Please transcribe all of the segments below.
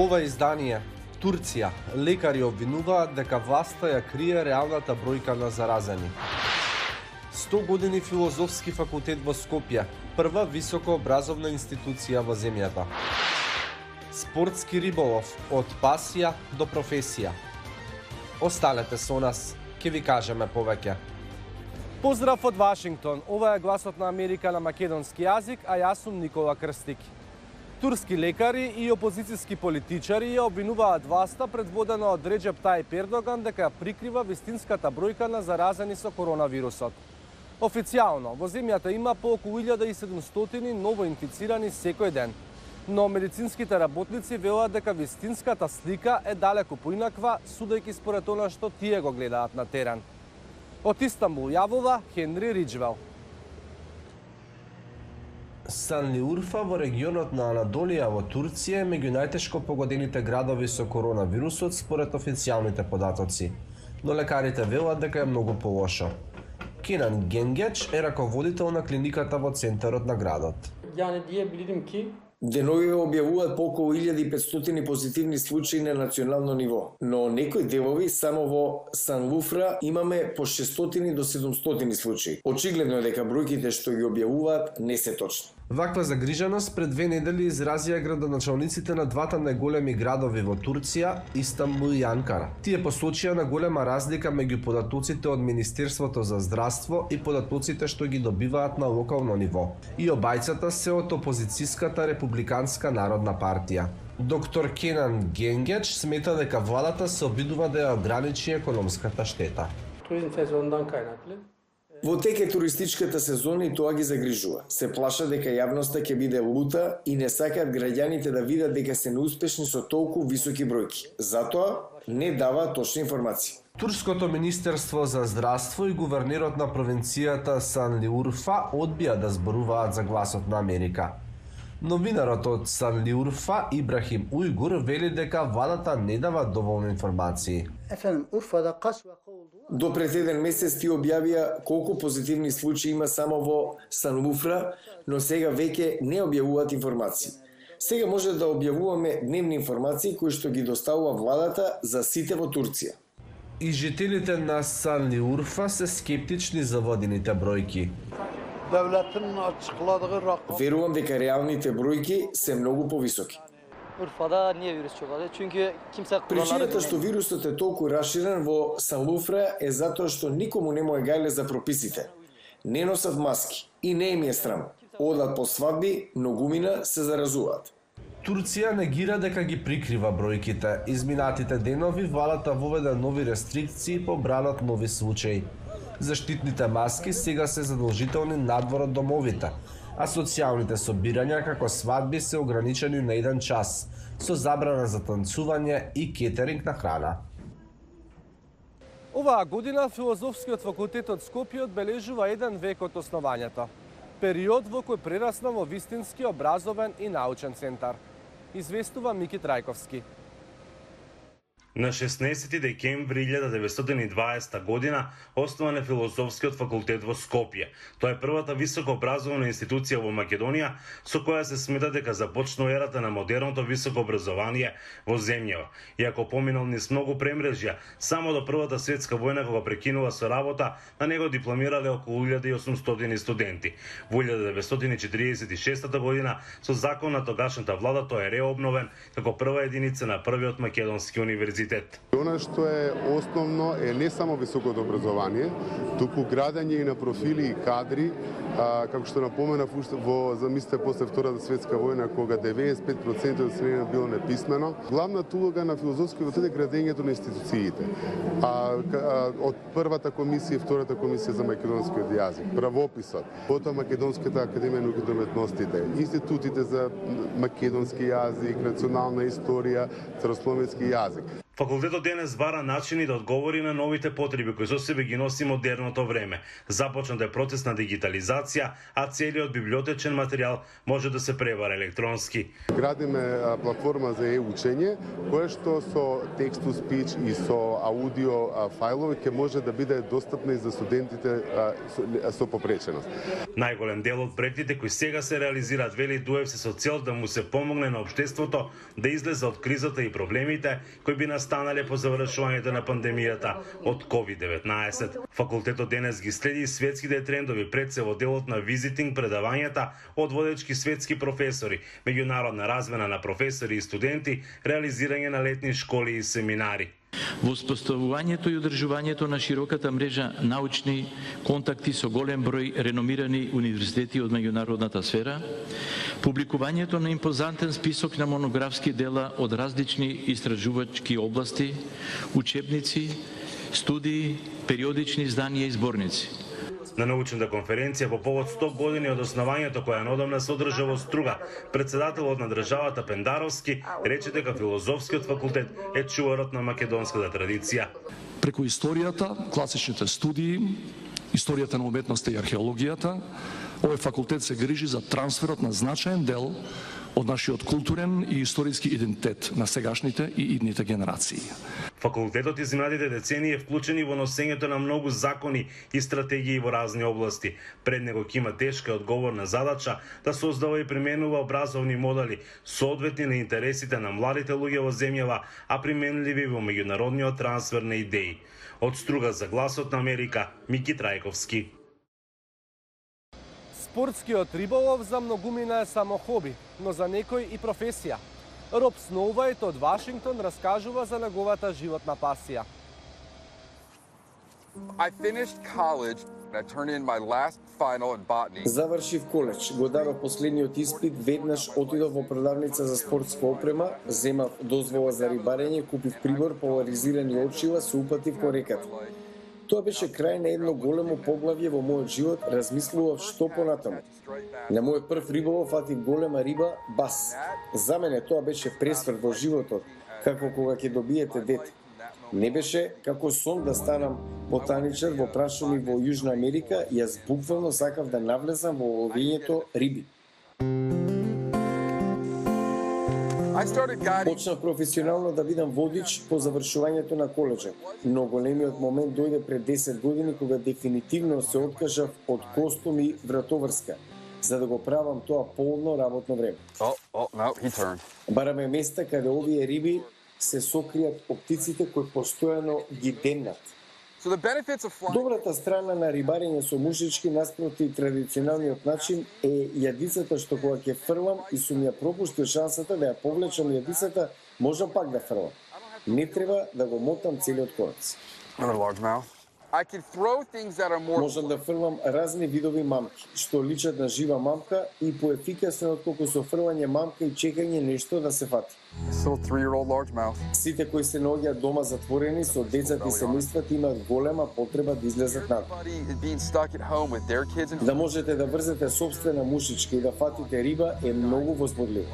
Ова издание Турција. Лекари обвинуваат дека власта ја крие реалната бројка на заразени. 100 години филозофски факултет во Скопје, прва високообразовна институција во земјата. Спортски риболов од пасија до професија. Останете со нас, ќе ви кажеме повеќе. Поздрав од Вашингтон. Ова е гласот на Америка на македонски јазик, а јас сум Никола Крстик. Турски лекари и опозицијски политичари ја обвинуваат власта предводена од Реджеп Тајип Ердоган дека ја прикрива вистинската бројка на заразени со коронавирусот. Официјално, во земјата има по околу 1700 новоинфицирани секој ден, но медицинските работници велат дека вистинската слика е далеку поинаква, судејќи според она што тие го гледаат на терен. Од Истанбул јавува Хенри Риджвел. Санлиурфа во регионот на Анадолија во Турција е меѓу најтешко погодените градови со коронавирусот според официјалните податоци, но лекарите велат дека е многу полошо. Кенан Генгеч е раководител на клиниката во центарот на градот. Деновиве објавуваат по околу 1500 позитивни случаи на национално ниво, но некои делови само во Санлуфра имаме по 600 до 700 случаи. Очигледно е дека бројките што ги објавуваат не се точни. Ваква загриженост пред 2 недели изразија градоначалниците на двата најголеми градови во Турција, Истанбул и Анкара. Тие посочија на голема разлика меѓу податоците од Министерството за здравство и податоците што ги добиваат на локално ниво. И обајцата се од опозицијската Републиканска народна партија. Доктор Кенан Генгеч смета дека владата се обидува да ја ограничи економската штета. Во тек е туристичката сезона и тоа ги загрижува. Се плаша дека јавноста ќе биде лута и не сакаат граѓаните да видат дека се неуспешни со толку високи бројки. Затоа не дава точни информации. Турското министерство за здравство и гувернерот на провинцијата Санлиурфа одбија да зборуваат за гласот на Америка. Новинарот од Санлиурфа Ибрахим Уйгур вели дека владата не дава доволно информации. До пред еден месец ти објавија колку позитивни случаи има само во Санлуфра, но сега веќе не објавуваат информации. Сега може да објавуваме дневни информации кои што ги доставува владата за сите во Турција. И жителите на Санлиурфа се скептични за водените бројки. Верувам дека реалните бројки се многу повисоки. Причината што вирусот е толку расширен во Санлуфра е затоа што никому не му е гајле за прописите. Не носат маски и не им е срам. Одат по свадби, многумина се заразуваат. Турција негира дека ги прикрива бројките. Изминатите денови владата воведе нови рестрикции по бранот нови случаи. Заштитните маски сега се задолжителни надвор од домовите, а социјалните собирања како свадби се ограничени на 1 час, со забрана за танцување и кетеринг на храна. Оваа година Филозофскиот факултет од Скопје одбележува 1 век од основањето. Период во кој прерасна во вистински образовен и научен центар. Известува Мики Трајковски. На 16 декември 1920 година основан е Филозофскиот факултет во Скопје. Тоа е првата високообразовна институција во Македонија со која се смета дека започнува ерата на модерното високо образование во земјава. Иако поминал низ многу премрежја, само до Првата светска војна кога прекинува со работа, на него дипломирале околу 1800 студенти. Во 1946 година со закон на тогашната влада тој е реобновен како прва единица на првиот македонски универзитет. Она што е основно е не само високото образование, туку градење и на профили и кадри, како што напоменав уште во замислите после Втората светска војна, кога 95% од населението било неписмено. Главната улога на Филозофскиот факултет е градењето на институциите. Од првата комисија и Втората комисија за македонскиот јазик, правописот, потоа Македонската академија на науките и уметностите, институтите за македонски јазик, национална историја, старословенски јазик. Факултетот денес бара начини да одговори на новите потреби кои со себе ги носи модерното време. Започната е процес на дигитализација, а целиот библиотечен материјал може да се превара електронски. Градиме платформа за e-учење, која што со text-to-speech и со аудио фајлови ќе може да биде достапна и за студентите со попреченост. Најголем дел од проектите кои сега се реализираат, вели Дуев, се со цел да му се помогне на општеството да излезе од кризата и проблемите кои би настанале по завршувањето на пандемијата од COVID-19. Факултетот денес ги следи светските трендови, пред се во делот на визитинг предавањата од водечки светски професори, меѓународна размена на професори и студенти, реализирање на летни школи и семинари. Во споставувањето и одржувањето на широката мрежа научни контакти со голем број реномирани универзитети од меѓународната сфера, публикувањето на импозантен список на монографски дела од различни истражувачки области, учебници, студии, периодични изданија и зборници. На научната конференција по повод 100 години од основањето, која надомна се одржа во Струга, председателот на државата Пендаровски рече дека филозофскиот факултет е чуварот на македонската традиција. Преку историјата, класичните студии, историјата на уметноста и археологијата, овој факултет се грижи за трансферот на значаен дел од нашиот културен и историски идентитет на сегашните и идните генерации. Факултетот изминатите децении е вклучен и во носењето на многу закони и стратегии во разни области. Пред него ќе има тешка и одговорна задача да создава и применува образовни модели соодветни на интересите на младите луѓе во земјава, а применливи во меѓународниот трансфер на идеи. Од Струга за Гласот на Америка, Мики Трајковски. Спортскиот риболов за многумина е само хоби, но за некој и професија. Роб Сноувајт од Вашингтон раскажува за неговата животна пасија. I finished college and I turned in my last final in botany. Завршив коледж, го дадов последниот испит, веднаш отидов во продавница за спортска опрема, земав дозвола за рибарење, купив прибор, поларизирани очила, се упатив кон реката. Тоа беше крај на едно големо поглавје во мојот живот, размислував што понатаму. На мојот прв риболов фатив голема риба, бас. За мене тоа беше пресврт во животот, како кога ќе добиете дете. Не беше како сон да станам ботаничар во прашуми во Јужна Америка, јас буквално сакав да навлезам во ловењето риби. Почнав професионално да бидам водич по завршувањето на коледжот, но големиот момент дојде пред 10 години кога дефинитивно се откажав од костум и вратоврска, за да го правам тоа полно работно време. Бараме места каде овие риби се сокријат од птиците кои постојано ги демнат. Добрата страна на рибарење со мушички наспроти традиционалниот начин е јадицата што кога ќе фрлам и сум ја пропуштил шансата да ја повлечам јадицата, можам пак да фрлам. Не треба да го мотам целиот корац. Можам да фрлам разни видови мамки, што личат на жива мамка и поефикасно отколку со фрлање мамка и чекање нешто да се фати. Сите кои се наоѓаат дома затворени со децата и семејствата имаат голема потреба да излезат надвор. Да можете да врзете собствена мушичка и да фатите риба е многу возбудливо.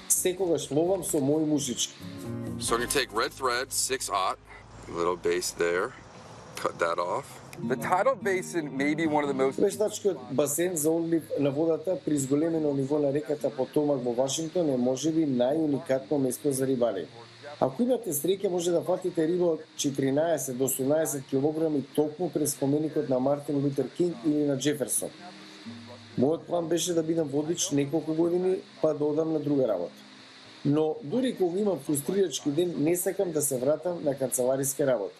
Секогаш ловам со мои мушички. So I'm going to take red thread, 6/0, little base there, cut that off. The tidal basin may be one of the most... Вештачкиот басен за одлив на водата при зголемено ниво на реката Потомак во Вашингтон е можеби најуникатно место за рибарење. Ако имате среќа, може да фатите риба од 14 до 18 килограми токму през споменикот на Мартин Лутер Кинг или на Джеферсон. Мојот план беше да бидам водич неколку години, па да одам на друга работа. Но дури кога имам фрустрирачки ден, не сакам да се вратам на канцелариска работа.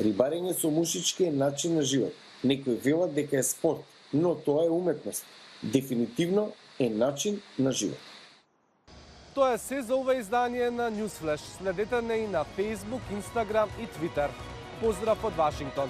Рибарење со мушички е начин на живот. Некои велат дека е спорт, но тоа е уметност. Дефинитивно е начин на живот. Тоа е се за ова издание на Newsflash. Следете не и на Facebook, Instagram и Twitter. Поздрав од Вашингтон.